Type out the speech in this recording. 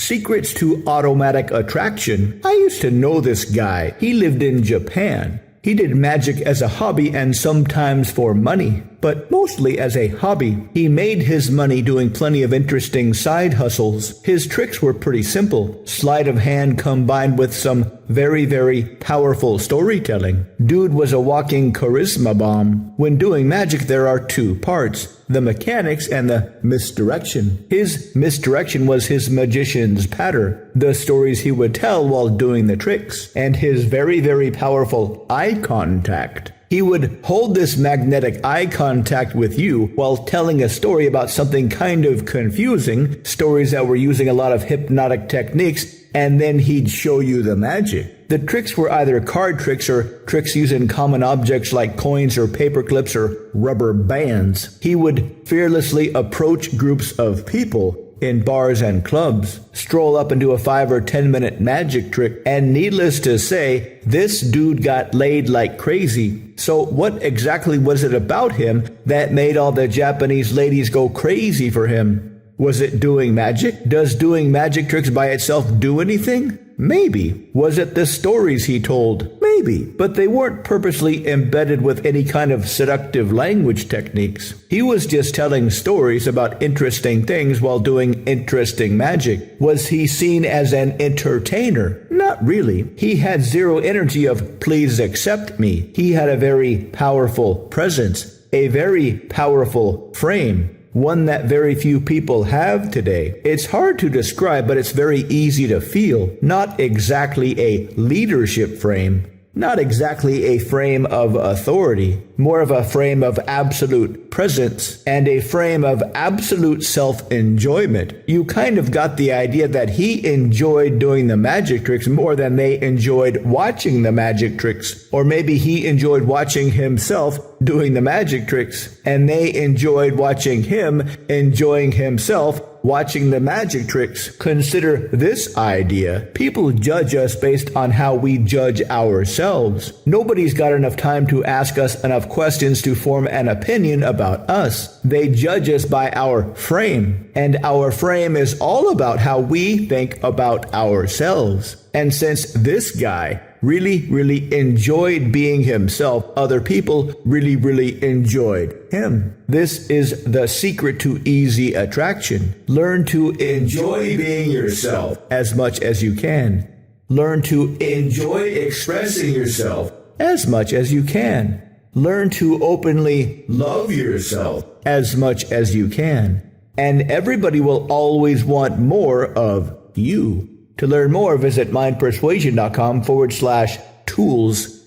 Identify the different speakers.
Speaker 1: Secrets to Automatic Attraction. I used to know this guy. He lived in Japan. He did magic as a hobby and sometimes for money, but mostly as a hobby. He made his money doing plenty of interesting side hustles. His tricks were pretty simple. Sleight of hand combined with some very, very powerful storytelling. Dude was a walking charisma bomb. When doing magic, there are two parts: the mechanics and the misdirection. His misdirection was his magician's patter, the stories he would tell while doing the tricks, and his very, very powerful eye contact. He would hold this magnetic eye contact with you while telling a story about something kind of confusing, stories that were using a lot of hypnotic techniques, and then he'd show you the magic. The tricks were either card tricks or tricks using common objects like coins or paper clips or rubber bands. He would fearlessly approach groups of people in bars and clubs, stroll up and do a 5 or 10 minute magic trick, and needless to say, this dude got laid like crazy. So what exactly was it about him that made all the Japanese ladies go crazy for him? Was it doing magic? Does doing magic tricks by itself do anything? Maybe. Was it the stories he told? Maybe. But they weren't purposely embedded with any kind of seductive language techniques. He was just telling stories about interesting things while doing interesting magic. Was he seen as an entertainer? Not really. He had zero energy of please accept me. He had a very powerful presence, a very powerful frame. One that very few people have today. It's hard to describe, but it's very easy to feel. Not exactly a leadership frame. Not exactly a frame of authority. More of a frame of absolute presence and a frame of absolute self-enjoyment. You kind of got the idea that he enjoyed doing the magic tricks more than they enjoyed watching the magic tricks. Or maybe he enjoyed watching himself doing the magic tricks, and they enjoyed watching him enjoying himself watching the magic tricks. Consider this idea. People judge us based on how we judge ourselves. Nobody's got enough time to ask us enough questions to form an opinion about us. They judge us by our frame, and our frame is all about how we think about ourselves. And since this guy really enjoyed being himself, other people really enjoyed him. This is the secret to easy attraction. Learn to enjoy being yourself as much as you can. Learn to enjoy expressing yourself as much as you can. Learn to openly love yourself as much as you can. And everybody will always want more of you. To learn more, visit mindpersuasion.com/tools